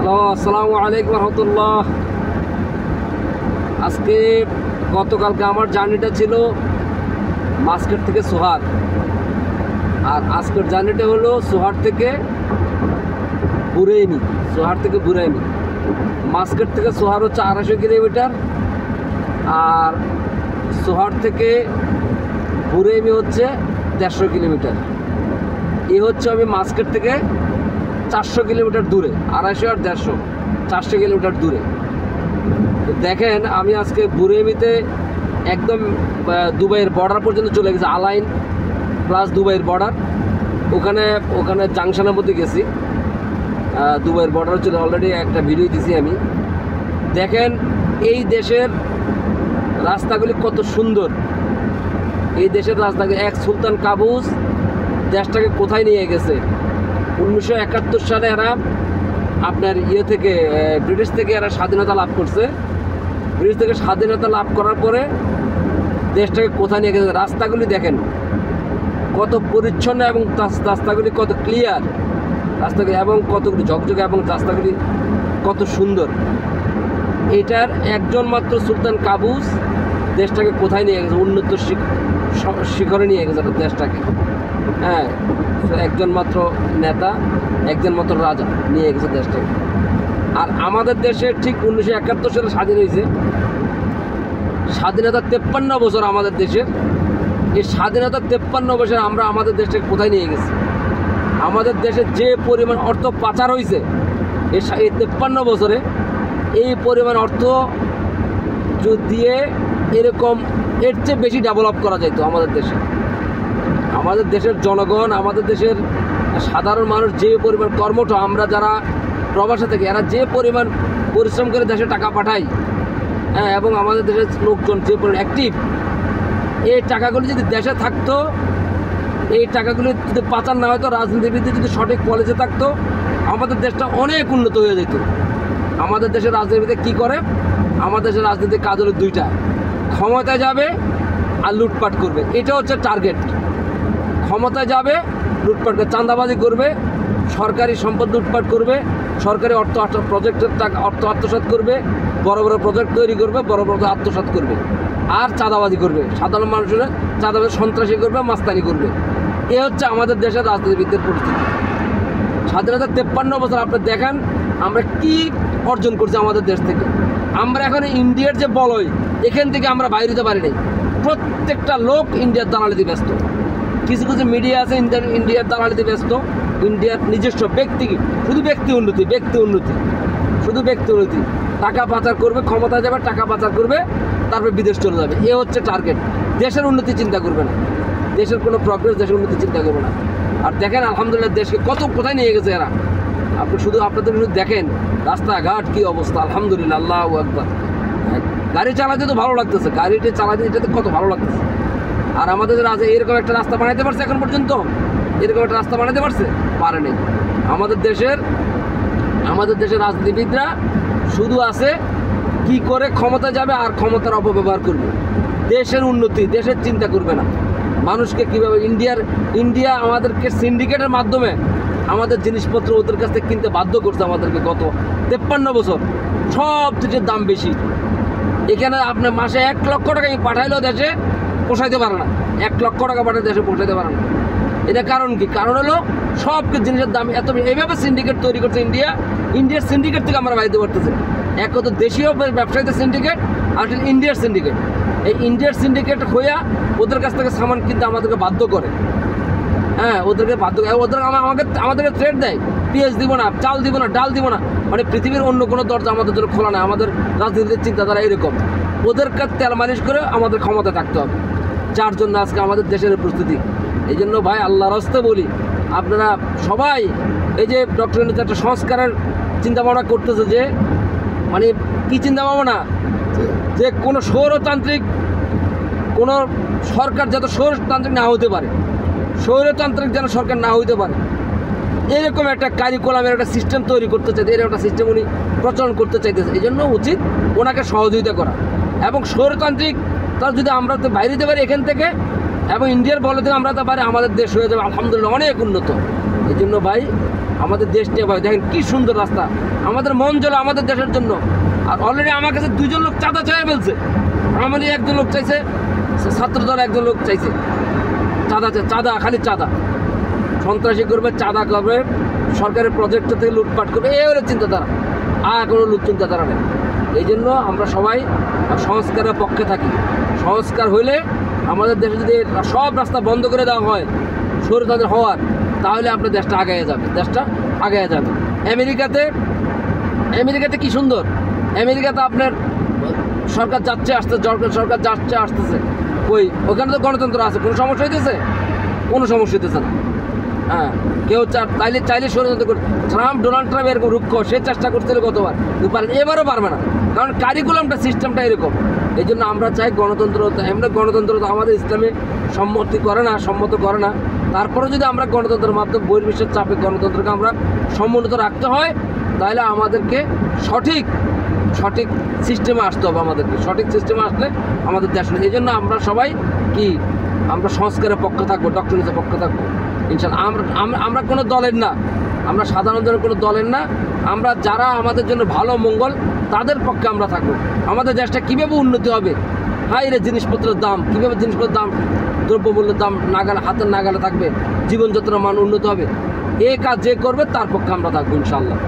Hello, আসসালামু আলাইকুম রহমতুল্লাহ। আজকে গতকালকে আমার জার্নিটা ছিল মাস্কেট থেকে সোহার, আর আজকের জার্নিটা হলো সোহার থেকে বুরাইনি। মাস্কেট থেকে সোহার হচ্ছে 250 কিলোমিটার, আর সোহার থেকে বুরাইনি হচ্ছে 150 কিলোমিটার। এই হচ্ছে আমি মাস্কেট থেকে 400 কিলোমিটার দূরে, 250 আর 150, 400 কিলোমিটার দূরে। দেখেন, আমি আজকে বুরাইনিতে একদম দুবাইয়ের বর্ডার পর্যন্ত চলে গেছি, আলাইন প্লাস দুবাইয়ের বর্ডার। ওখানে জাংশনের মধ্যে গেছি, দুবাইয়ের বর্ডার চলে অলরেডি একটা ভিডিও দিছি আমি। দেখেন এই দেশের রাস্তাগুলি কত সুন্দর। এই দেশের রাস্তাগুলি, এক সুলতান কাবুস দেশটাকে কোথায় নিয়ে গেছে। 1971 সালে এরা আপনার থেকে ব্রিটিশ থেকে এরা স্বাধীনতা লাভ করছে। ব্রিটিশ থেকে স্বাধীনতা লাভ করার পরে দেশটাকে কোথায় নিয়ে গেছে। রাস্তাগুলি দেখেন কত পরিচ্ছন্ন এবং রাস্তাগুলি কত ক্লিয়ার, রাস্তাগুলি এবং কতগুলি ঝকঝকে, এবং রাস্তাগুলি কত সুন্দর। এটার একজন মাত্র সুলতান কাবুস দেশটাকে কোথায় নিয়ে গেছে, উন্নত শিখরে নিয়ে গেছে দেশটাকে। হ্যাঁ, একজন মাত্র নেতা, একজন মাত্র রাজা নিয়ে গেছে দেশটাকে। আর আমাদের দেশে ঠিক 1971 সালে স্বাধীন হয়েছে। স্বাধীনতা 53 বছর আমাদের দেশের। এই স্বাধীনতা 53 বছর আমরা আমাদের দেশটাকে কোথায় নিয়ে গেছি। আমাদের দেশে যে পরিমাণ অর্থ পাচার হয়েছে এই 53 বছরে, এই পরিমাণ অর্থ দিয়ে এরকম এর চেয়ে বেশি ডেভেলপ করা যেত আমাদের দেশে। আমাদের দেশের জনগণ, আমাদের দেশের সাধারণ মানুষ যে পরিমাণ কর্মঠ, আমরা যারা প্রবাসে থেকে এরা যে পরিমাণ পরিশ্রম করে দেশে টাকা পাঠায়, হ্যাঁ, এবং আমাদের দেশের লোকজন যে পরিমাণ অ্যাক্টিভ, এই টাকাগুলি যদি দেশে থাকতো, এই টাকাগুলি যদি পাচার না হয়তো, রাজনীতিবিদ যদি সঠিক পলিসি থাকতো, আমাদের দেশটা অনেক উন্নত হয়ে যেত। আমাদের দেশের রাজনীতিবিদ কী করে? আমাদের দেশের রাজনীতির কাজ হলো দুইটা: ক্ষমতায় যাবে আর লুটপাট করবে। এটা হচ্ছে টার্গেট। ক্ষমতায় যাবে, লুটপাট করবে, চাঁদাবাজি করবে, সরকারি সম্পদ লুটপাট করবে, সরকারি প্রজেক্টের টাকা অর্থ আত্মসাৎ করবে, বড় বড় প্রজেক্ট তৈরি করবে, বড় বড় আত্মসাৎ করবে, আর চাঁদাবাজি করবে। সাধারণ মানুষের চাঁদাবাজি, সন্ত্রাসী করবে, মাস্তানি করবে। এ হচ্ছে আমাদের দেশের রাজনীতিবিদদের পরিস্থিতি। স্বাধীনতা 53 বছর আপনি দেখেন আমরা কি অর্জন করছি আমাদের দেশ থেকে। আমরা এখন ইন্ডিয়ার যে বলয়, এখান থেকে আমরা বাইরে দিতে পারি নাই। প্রত্যেকটা লোক ইন্ডিয়ার দালালিতে ব্যস্ত। কিছু কিছু মিডিয়া আছে ইন্ডিয়ার দালালিতে ব্যস্ত। ইন্ডিয়ার নিজস্ব শুধু ব্যক্তি উন্নতি, টাকা পাচার করবে, ক্ষমতা যাবে, টাকা পাচার করবে, তারপরে বিদেশ চলে যাবে। এ হচ্ছে টার্গেট। দেশের উন্নতি চিন্তা করবে না, দেশের কোনো প্রগ্রেস, দেশের উন্নতি চিন্তা করবে না। আর দেখেন আলহামদুলিল্লাহ দেশকে কোথায় নিয়ে গেছে এরা। আপনাদের শুধু দেখেন রাস্তাঘাট কি অবস্থা। আলহামদুলিল্লাহ, আল্লাহু আকবার। গাড়ি চালাতে তো ভালো লাগতেছে, গাড়িটা চালাতে এটাতে কত ভালো লাগতেছে। আর আমাদের এরকম একটা রাস্তা বানাইতে পারছে এখন পর্যন্ত? এরকম একটা রাস্তা বানাইতে পারছে? পারে নাই। আমাদের দেশের রাজনীতিবিদরা শুধু আছে কি করে ক্ষমতা যাবে আর ক্ষমতার অপব্যবহার করবে। দেশের উন্নতি, দেশের চিন্তা করবে না। মানুষকে কীভাবে ইন্ডিয়া আমাদেরকে সিন্ডিকেটের মাধ্যমে আমাদের জিনিসপত্র ওদের কাছ থেকে কিনতে বাধ্য করছে আমাদেরকে। গত 53 বছর সব কিছুর দাম বেশি। এখানে আপনার মাসে 1 লক্ষ টাকা পাঠাইলেও দেশে পোষাইতে পারে না। 1 লক্ষ টাকা পাঠাই দেশে পোষাইতে পারে না। এটা কারণ কি? কারণ হলো সব জিনিসের দাম এত। এইভাবে সিন্ডিকেট তৈরি করছে ইন্ডিয়ার সিন্ডিকেট থেকে আমরা বাইতে পারতেছি। এক হতো দেশীয় ব্যবসায়ীদের সিন্ডিকেট, আর ইন্ডিয়ার সিন্ডিকেট। এই ইন্ডিয়ার সিন্ডিকেট হইয়া ওদের কাছ থেকে সামান কিনতে আমাদেরকে বাধ্য করে। হ্যাঁ, ওদেরকে বাধ্য করে। আমাদেরকে থ্রেট দেয়, পেঁয়াজ দিব না, চাল দিব না, ডাল দিব না। মানে পৃথিবীর অন্য কোনো দরজা আমাদের জন্য খোলা নাই। আমাদের রাজনীতির চিন্তাধারা এরকম। ওদের কাছে তেল মালিশ করে আমাদের ক্ষমতা থাকতে হবে, যার জন্য আজকে আমাদের দেশের পরিস্থিতি। এই জন্য ভাই, আল্লাহর রাস্তে বলি, আপনারা সবাই এই যে ডক্টর ইউনূস একটা সংস্কারের চিন্তাভাবনা করতেছে, যে মানে কী চিন্তাভাবনা, যে কোনো স্বৈরতান্ত্রিক কোনো সরকার যাতে স্বৈরতান্ত্রিক না হতে পারে, স্বৈরতান্ত্রিক যেন সরকার না হইতে পারে, এরকম একটা কারিকুলামের একটা সিস্টেম তৈরি করতে চাইছে। এরকম একটা সিস্টেম উনি প্রচলন করতে চাইতেছে। এই জন্য উচিত ওনাকে সহযোগিতা করা। এবং স্বৈরতান্ত্রিক তার যদি আমরা তো বাইরে দিতে পারি এখান থেকে, এবং ইন্ডিয়ার বলে থেকে আমরা তো পারি, আমাদের দেশ হয়ে যাবে আলহামদুলিল্লাহ অনেক উন্নত। এই জন্য ভাই আমাদের দেশ নিয়ে ভাই দেখেন কি সুন্দর রাস্তা, আমাদের মন জ্বলে আমাদের দেশের জন্য। আর অলরেডি আমার কাছে 2জন লোক চাঁদা চাইয়ে ফেলছে, আমারই একজন লোক চাইছে, ছাত্রদল একজন লোক চাইছে চাঁদা, খালি চাঁদা, সন্ত্রাসী করবে, চাঁদা করবে, সরকারের প্রজেক্ট থেকে লুটপাট করবে, এই হলো চিন্তাধারা, আর কোনো চিন্তাধারা নেই। এই জন্য আমরা সবাই সংস্কারের পক্ষে থাকি। সংস্কার হইলে আমাদের দেশে যদি সব রাস্তা বন্ধ করে দেওয়া হয় স্বৈরতন্ত্র হওয়ার, তাহলে আপনার দেশটা আগায় যাবে। আমেরিকাতে কি সুন্দর, আমেরিকাতে আপনার সরকার যাচ্ছে আসতেছে, ওখানে তো গণতন্ত্র আছে, কোনো সমস্যা হইতেছে? কোনো সমস্যা হইতেছে না। হ্যাঁ, কেউ চাইলে ষড়যন্ত্র করে, ডোনাল্ড ট্রাম্প এরকম রুক্ষ, সে চেষ্টা করছিল গতবার, এবারও পারবে না, কারণ কারিকুলামটা সিস্টেমটা এরকম। এই জন্য আমরা চাই গণতন্ত্র তো আমাদের ইসলামে সম্মত করে না। তারপরে যদি আমরা গণতন্ত্রের মাধ্যমে বহির্বিশ্বের চাপে গণতন্ত্রকে আমরা সমুন্নত রাখতে হয়, তাহলে আমাদেরকে সঠিক সিস্টেমে আসতে হবে। সঠিক সিস্টেমে আসলে আমাদের দেশ। এই জন্য আমরা সবাই আমরা সংস্কারের পক্ষে থাকবো, ডক্টরিনের পক্ষে থাকবো ইনশাআল্লাহ। আমরা কোনো দলের না, আমরা সাধারণ জনের কোনো দলের না, আমরা যারা আমাদের জন্য ভালো মঙ্গল তাদের পক্ষে আমরা থাকবো। আমাদের দেশটা কীভাবে উন্নতি হবে, জিনিসপত্রের দাম কীভাবে, দ্রব্যমূল্যের দাম হাতের নাগালে থাকবে, জীবনযাত্রার মান উন্নত হবে, এই কাজ যে করবে তার পক্ষে আমরা থাকবো ইনশাআল্লাহ।